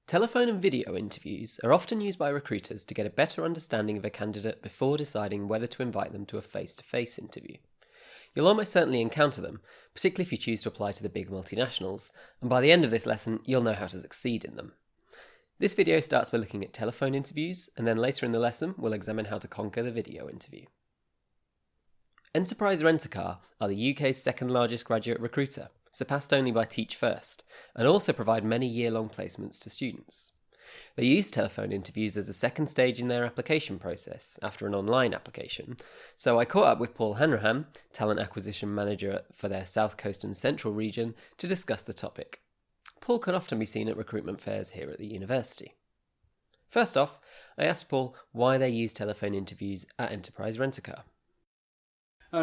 Telephone and video interviews are often used by recruiters to get a better understanding of a candidate before deciding whether to invite them to a face-to-face interview. You'll almost certainly encounter them, particularly if you choose to apply to the big multinationals, and by the end of this lesson, you'll know how to succeed in them. This video starts by looking at telephone interviews, and then later in the lesson, we'll examine how to conquer the video interview. Enterprise Rent-A-Car are the UK's second largest graduate recruiter, surpassed only by Teach First, and also provide many year-long placements to students. They use telephone interviews as a second stage in their application process after an online application, so I caught up with Paul Hanrahan, Talent Acquisition Manager for their South Coast and Central region, to discuss the topic. Paul can often be seen at recruitment fairs here at the university. First off, I asked Paul why they use telephone interviews at Enterprise Rent-A-Car.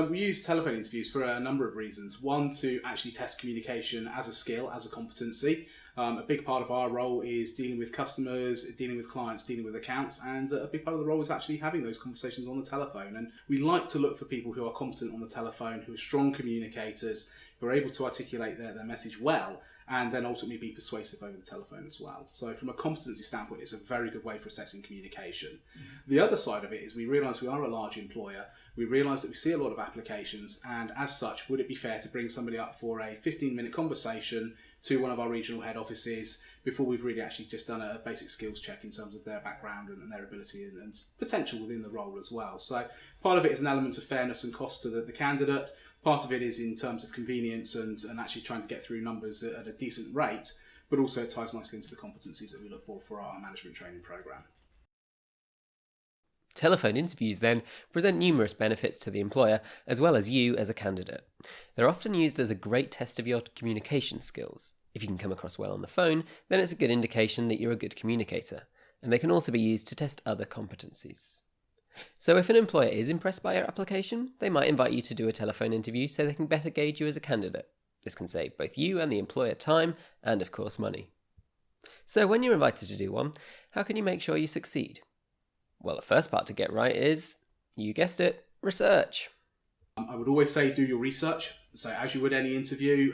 We use telephone interviews for a number of reasons. One, to actually test communication as a skill, as a competency. A big part of our role is dealing with customers, dealing with clients, dealing with accounts, and a big part of the role is actually having those conversations on the telephone. And we like to look for people who are competent on the telephone, who are strong communicators, who are able to articulate their message well, and then ultimately be persuasive over the telephone as well. So from a competency standpoint, it's a very good way for assessing communication. The other side of it is we realise we are a large employer. We realise that we see a lot of applications, and as such, would it be fair to bring somebody up for a 15-minute conversation to one of our regional head offices before we've really actually just done a basic skills check in terms of their background and their ability and potential within the role as well. So part of it is an element of fairness and cost to the candidate. Part of it is in terms of convenience and actually trying to get through numbers at a decent rate, but also it ties nicely into the competencies that we look for our management training programme. Telephone interviews then present numerous benefits to the employer as well as you as a candidate. They're often used as a great test of your communication skills. If you can come across well on the phone, then it's a good indication that you're a good communicator, and they can also be used to test other competencies. So if an employer is impressed by your application, they might invite you to do a telephone interview so they can better gauge you as a candidate. This can save both you and the employer time and, of course, money. So when you're invited to do one, how can you make sure you succeed? Well, the first part to get right is, you guessed it, research. I would always say do your research. So as you would any interview,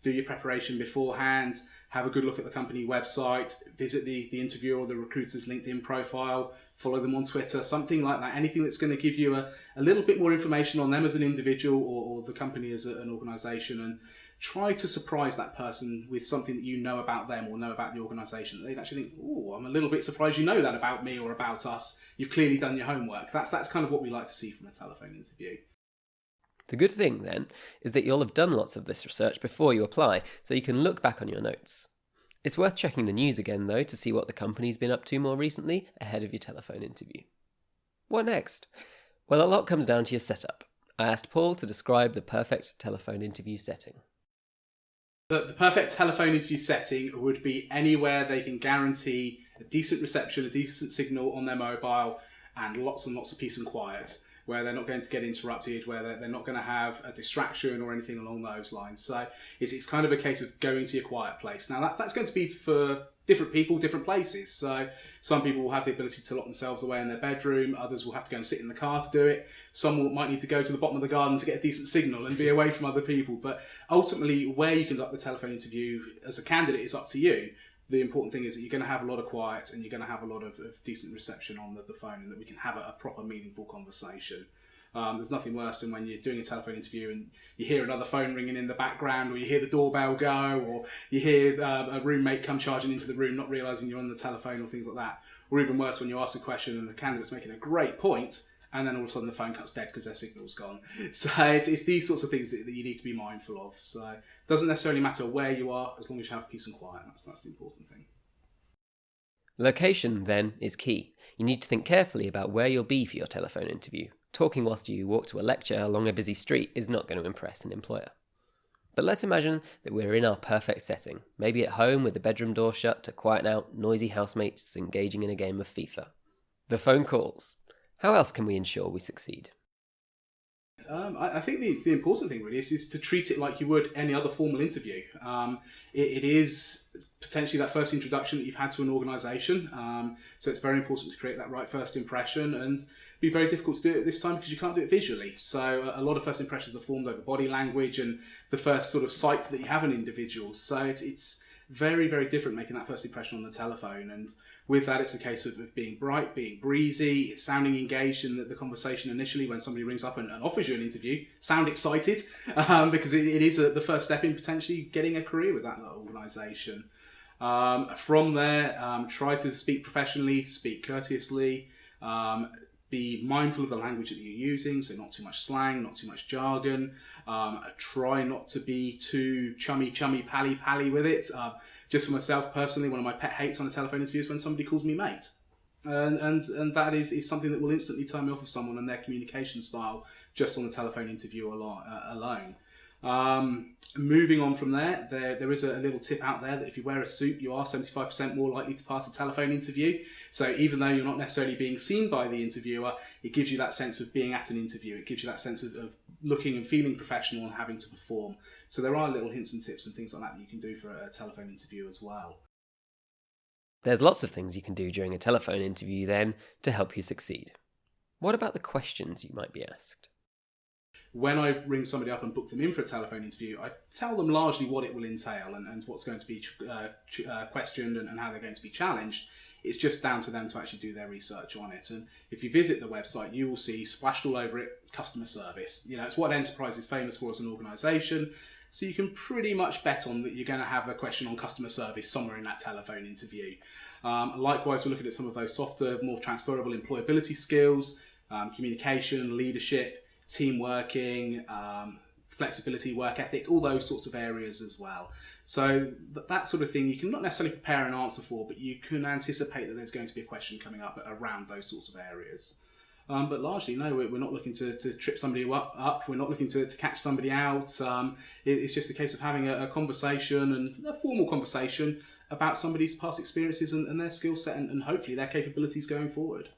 do your preparation beforehand, have a good look at the company website, visit the interviewer or the recruiter's LinkedIn profile, follow them on Twitter, something like that. Anything that's going to give you a little bit more information on them as an individual or the company as an organisation, and try to surprise that person with something that you know about them or know about the organisation that they'd actually think, oh, I'm a little bit surprised you know that about me or about us. You've clearly done your homework. That's kind of what we like to see from a telephone interview. The good thing, then, is that you'll have done lots of this research before you apply, so you can look back on your notes. It's worth checking the news again, though, to see what the company's been up to more recently ahead of your telephone interview. What next? Well, a lot comes down to your setup. I asked Paul to describe the perfect telephone interview setting. The perfect telephone interview setting would be anywhere they can guarantee a decent reception, a decent signal on their mobile, and lots of peace and quiet, where they're not going to get interrupted, where they're not going to have a distraction or anything along those lines. So it's kind of a case of going to your quiet place. Now that's going to be for different people, different places. So some people will have the ability to lock themselves away in their bedroom. Others will have to go and sit in the car to do it. Some might need to go to the bottom of the garden to get a decent signal and be away from other people. But ultimately, where you conduct the telephone interview as a candidate is up to you. The important thing is that you're going to have a lot of quiet and you're going to have a lot of decent reception on the phone, and that we can have a proper, meaningful conversation. There's nothing worse than when you're doing a telephone interview and you hear another phone ringing in the background, or you hear the doorbell go, or you hear a roommate come charging into the room not realising you're on the telephone, or things like that. Or even worse, when you ask a question and the candidate's making a great point and then all of a sudden the phone cuts dead because their signal's gone. So it's these sorts of things that you need to be mindful of. So it doesn't necessarily matter where you are, as long as you have peace and quiet. That's the important thing. Location, then, is key. You need to think carefully about where you'll be for your telephone interview. Talking whilst you walk to a lecture along a busy street is not going to impress an employer. But let's imagine that we're in our perfect setting, maybe at home with the bedroom door shut to quieten out noisy housemates engaging in a game of FIFA. The phone calls. How else can we ensure we succeed? I think the important thing really is to treat it like you would any other formal interview. It is potentially that first introduction that you've had to an organisation, so it's very important to create that right first impression, and be very difficult to do it this time because you can't do it visually. So a lot of first impressions are formed over body language and the first sort of sight that you have an individual. So it's very, very different making that first impression on the telephone. And with that, it's a case of being bright, being breezy, sounding engaged in the conversation initially when somebody rings up and offers you an interview. Sound excited, because it is the first step in potentially getting a career with that organisation. From there, try to speak professionally, speak courteously, be mindful of the language that you're using, so not too much slang, not too much jargon. Try not to be too chummy, pally with it. Just for myself personally, one of my pet hates on a telephone interview is when somebody calls me mate. And that is something that will instantly turn me off of someone and their communication style just on the telephone interview alone. Moving on from there is a little tip out there that if you wear a suit, you are 75% more likely to pass a telephone interview. So even though you're not necessarily being seen by the interviewer, it gives you that sense of being at an interview. It gives you that sense of looking and feeling professional and having to perform. So there are little hints and tips and things like that you can do for a telephone interview as well. There's lots of things you can do during a telephone interview then to help you succeed. What about the questions you might be asked? When I ring somebody up and book them in for a telephone interview, I tell them largely what it will entail and what's going to be questioned and how they're going to be challenged. It's just down to them to actually do their research on it. And if you visit the website, you will see splashed all over it, customer service. It's what Enterprise is famous for as an organisation. So you can pretty much bet on that you're going to have a question on customer service somewhere in that telephone interview. Likewise, we're looking at some of those softer, more transferable employability skills, communication, leadership, team working, flexibility, work ethic, all those sorts of areas as well. So that sort of thing you can not necessarily prepare an answer for, but you can anticipate that there's going to be a question coming up around those sorts of areas. But largely, no, we're not looking to trip somebody up. We're not looking to catch somebody out. It's just a case of having a conversation, and a formal conversation about somebody's past experiences and their skill set and hopefully their capabilities going forward.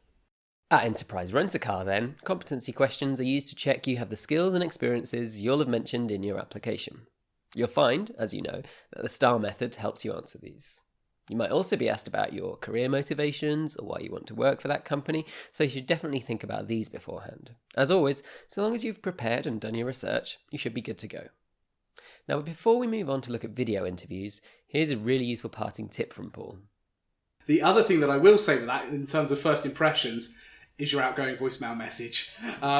At Enterprise Rent-A-Car then, competency questions are used to check you have the skills and experiences you'll have mentioned in your application. You'll find, as you know, that the STAR method helps you answer these. You might also be asked about your career motivations or why you want to work for that company, so you should definitely think about these beforehand. As always, so long as you've prepared and done your research, you should be good to go. Now, before we move on to look at video interviews, here's a really useful parting tip from Paul. The other thing that I will say to that, in terms of first impressions, is your outgoing voicemail message.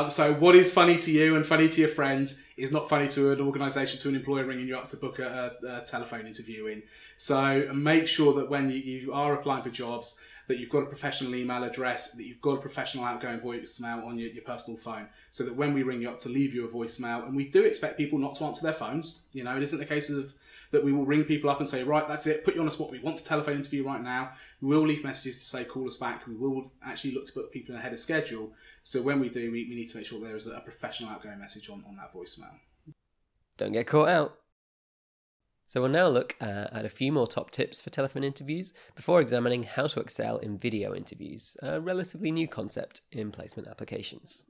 So what is funny to you and funny to your friends is not funny to an organisation, to an employer ringing you up to book a telephone interview in. So make sure that when you are applying for jobs, that you've got a professional email address, that you've got a professional outgoing voicemail on your personal phone, so that when we ring you up to leave you a voicemail, and we do expect people not to answer their phones, it isn't a case of that we will ring people up and say, right, that's it, put you on a spot, we want a telephone interview right now. We will leave messages to say, call us back. We will actually look to put people ahead of schedule. So when we do, we need to make sure there is a professional outgoing message on that voicemail. Don't get caught out. So we'll now look at a few more top tips for telephone interviews before examining how to excel in video interviews, a relatively new concept in placement applications.